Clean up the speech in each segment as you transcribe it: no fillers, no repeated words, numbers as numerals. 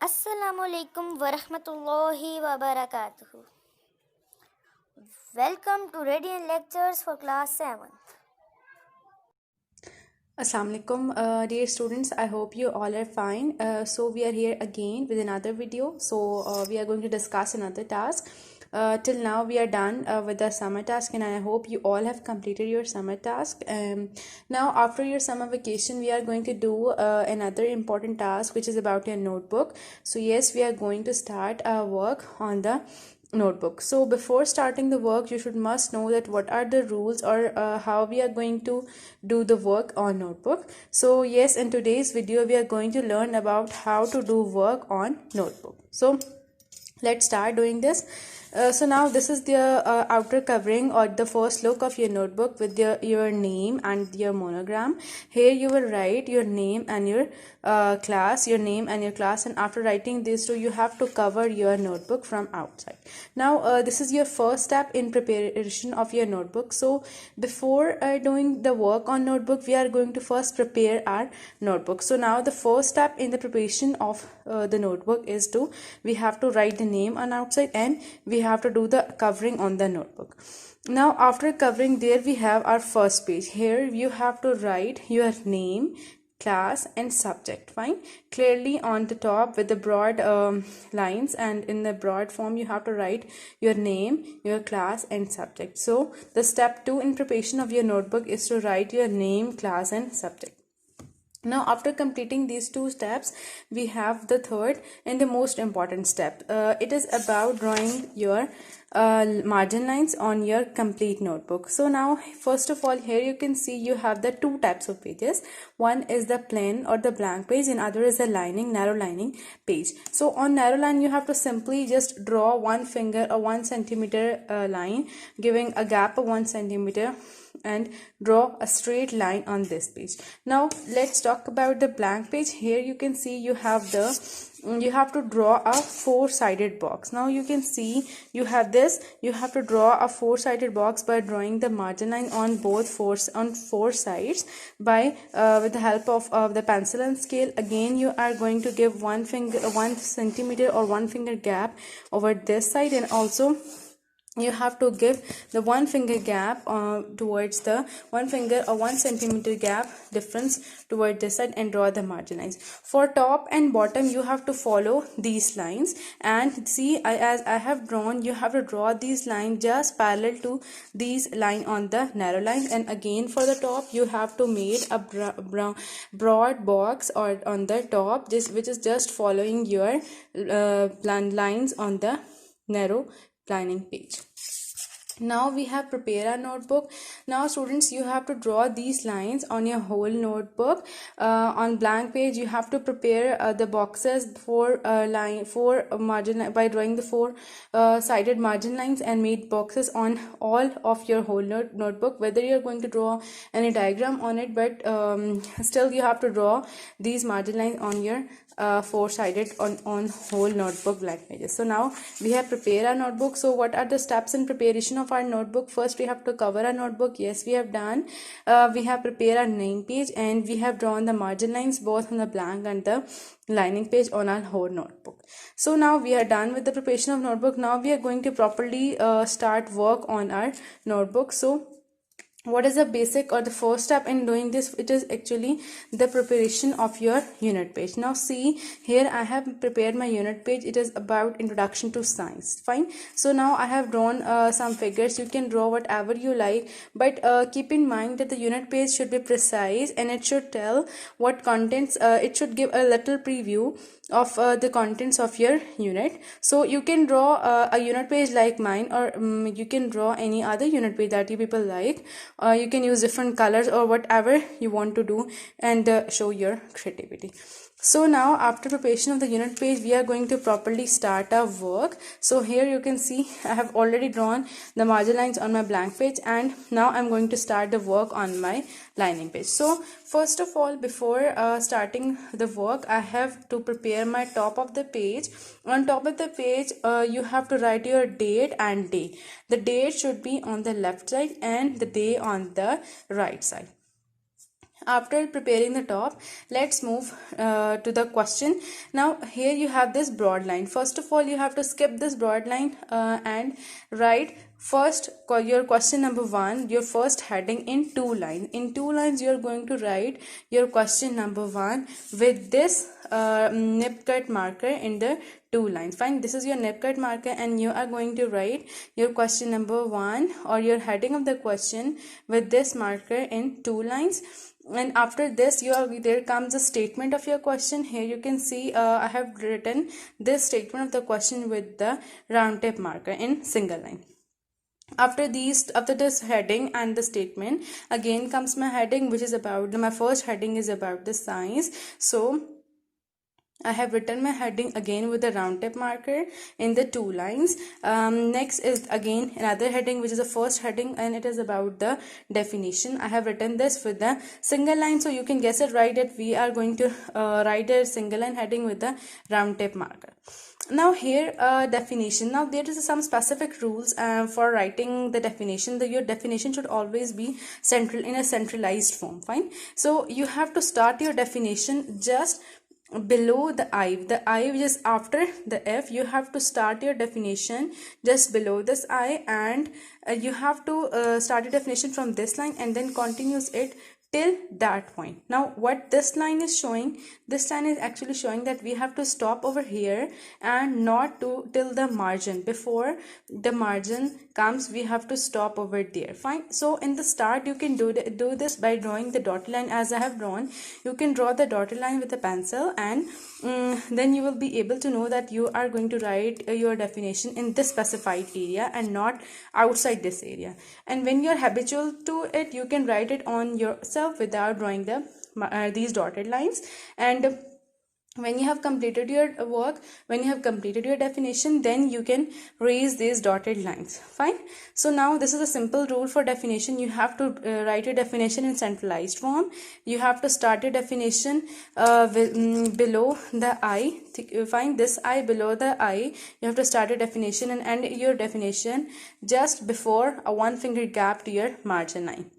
Assalamualaikum warahmatullahi wabarakatuh. Welcome to Radiant Lectures for Class 7th. Assalamu alaikum, dear students. I hope you all are fine. So we are here again with another video. So we are going to discuss another task. Till now we are done with the summer task, and I hope you all have completed your summer task. Now after your summer vacation we are going to do another important task, which is about your notebook. So yes, we are going to start our work on the notebook. So before starting the work, you should must know that what are the rules, or how we are going to do the work on notebook. So yes, in today's video we are going to learn about how to do work on notebook. So let's start doing this. So now this is the outer covering, or the first look of your notebook, with your name and your monogram. Here you will write your name and your class, and after writing these two, you have to cover your notebook from outside. Now this is your first step in preparation of your notebook. So before doing the work on notebook, we are going to first prepare our notebook. So now the first step in the preparation of the notebook is we have to write the name on outside, and we have to do the covering on the notebook. Now after covering, there we have our first page. Here you have to write your name, class and subject, fine, clearly on the top with the broad lines, and in the broad form you have to write your name, your class and subject. So the step 2 in preparation of your notebook is to write your name, class and subject. Now after completing these two steps, we have the third and the most important step. It is about drawing your margin lines on your complete notebook. So now first of all, here you can see you have the two types of pages. One is the plain or the blank page, and other is the narrow lining page. So on narrow line, you have to simply just draw one finger or 1 centimeter line, giving a gap of 1 centimeter, and draw a straight line on this page. Now let's talk about the blank page. Here you can see you have to draw a four-sided box. Now you can see you have to draw a four-sided box by drawing the margin line on four sides by with the help of the pencil and scale. Again, you are going to give 1 centimeter or 1 finger gap over this side, and also you have to give the 1 finger gap towards the 1 finger or 1 centimeter gap difference toward this side, and draw the margin lines. For top and bottom, you have to follow these lines, and see, as I have drawn, you have to draw these lines just parallel to these line on the narrow lines. And again, for the top, you have to make a broad box or on the top, which is just following your lines on the narrow planning page. Now we have prepared our notebook. Now students, you have to draw these lines on your whole notebook. On blank page, you have to prepare the boxes for margin by drawing the four sided margin lines, and made boxes on all of your whole notebook. Whether you're going to draw any diagram on it, but still you have to draw these margin lines on your four-sided on whole notebook blank pages. So now we have prepared our notebook. So what are the steps in preparation of our notebook? First, we have to cover our notebook. Yes, we have done. We have prepared our name page, and we have drawn the margin lines both on the blank and the lining page on our whole notebook. So now we are done with the preparation of notebook. Now we are going to properly start work on our notebook. So what is the basic or the first step in doing this? It is actually the preparation of your unit page. Now see, here I have prepared my unit page. It is about introduction to science, fine. So now I have drawn some figures. You can draw whatever you like, but keep in mind that the unit page should be precise, and it should tell what contents. It should give a little preview of the contents of your unit. So you can draw a unit page like mine, or you can draw any other unit page that you people like. You can use different colors or whatever you want to do, and show your creativity. So now after preparation of the unit page, we are going to properly start our work. So here you can see I have already drawn the margin lines on my blank page, and now I'm going to start the work on my lining page. So first of all, before starting the work, I have to prepare my top of the page. On top of the page, you have to write your date and day. The date should be on the left side and the day on the right side. After preparing the top, let's move to the question. Now here you have this broad line. First of all, you have to skip this broad line and write first your question number 1, your first heading in 2 lines. In 2 lines you are going to write your question number 1 with this nib cut marker in the 2 lines. Fine, this is your nib cut marker and you are going to write your question number 1 or your heading of the question with this marker in 2 lines. And after this there comes a statement of your question. Here you can see I have written this statement of the question with the round tip marker in single line. After this heading and the statement, again comes my heading, which is about my first heading is about the science. So I have written my heading again with the round tip marker in the 2 lines. Next is again another heading, which is the first heading, and it is about the definition. I have written this with the single line, so you can guess it right that we are going to write a single line heading with the round tip marker. Now here definition. Now there is some specific rules for writing the definition. Your definition should always be in a centralized form. Fine, so you have to start your definition just below the I which is after the F. You have to start your definition just below this I, and you have to start your definition from this line and then continues it till that point. Now what this line is showing, this line is actually showing that we have to stop over here and not to till the margin. Before the margin comes, we have to stop over there. Fine, so in the start you can do this by drawing the dotted line as I have drawn. You can draw the dotted line with a pencil, and then you will be able to know that you are going to write your definition in this specified area and not outside this area. And when you are habitual to it, you can write it on yourself without drawing these dotted lines. And when you have completed your work, when you have completed your definition, then you can raise these dotted lines. Fine, so now this is a simple rule for definition. You have to write your definition in centralized form. You have to start your definition below the I. Find this I below the I. You have to start your definition and end your definition just before a 1 finger gap to your margin line.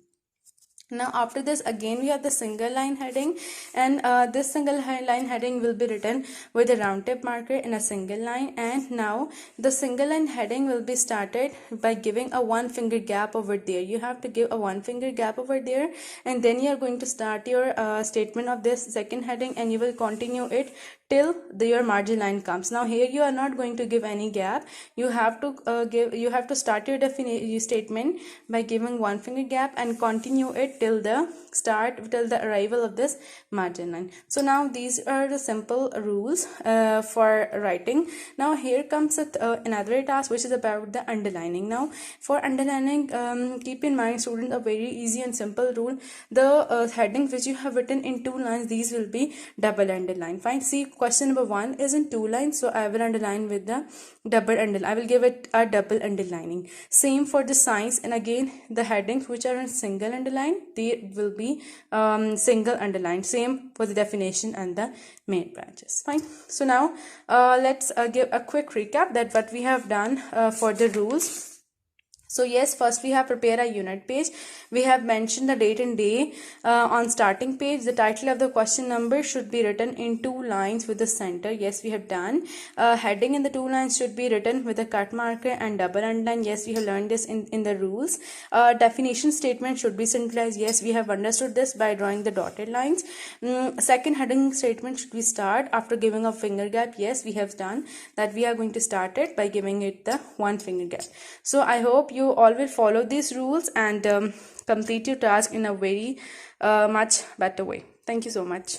Now after this, again we have the single line heading, and this single line heading will be written with a round tip marker in a single line. And now the single line heading will be started by giving a 1 finger gap over there. You have to give a 1 finger gap over there, and then you are going to start your statement of this second heading, and you will continue it till your margin line comes. Now here you are not going to give any gap. You have to start your statement by giving 1 finger gap and continue it till the arrival of this margin line. So now these are the simple rules for writing. Now here comes another task, which is about the underlining. Now for underlining, keep in mind, students, a very easy and simple rule. The headings which you have written in 2 lines, these will be double underline. Fine, see, question number 1 is in 2 lines, so I will underline with the double underline. I will give it a double underlining. Same for the science, and again the headings which are in single underline, they will be single underline. Same for the definition and the main branches. Fine, so now let's give a quick recap that what we have done for the rules. So yes, first we have prepared a unit page. We have mentioned the date and day on starting page. The title of the question number should be written in 2 lines with the center. Yes, we have done. Heading in the 2 lines should be written with a cut marker and double underline. Yes, we have learned this in the rules. Definition statement should be centralized. Yes, we have understood this by drawing the dotted lines. Second heading statement should be start after giving a finger gap. Yes, we have done that. We are going to start it by giving it the 1 finger gap. So I hope you all will follow these rules and complete your task in a very much better way. Thank you so much.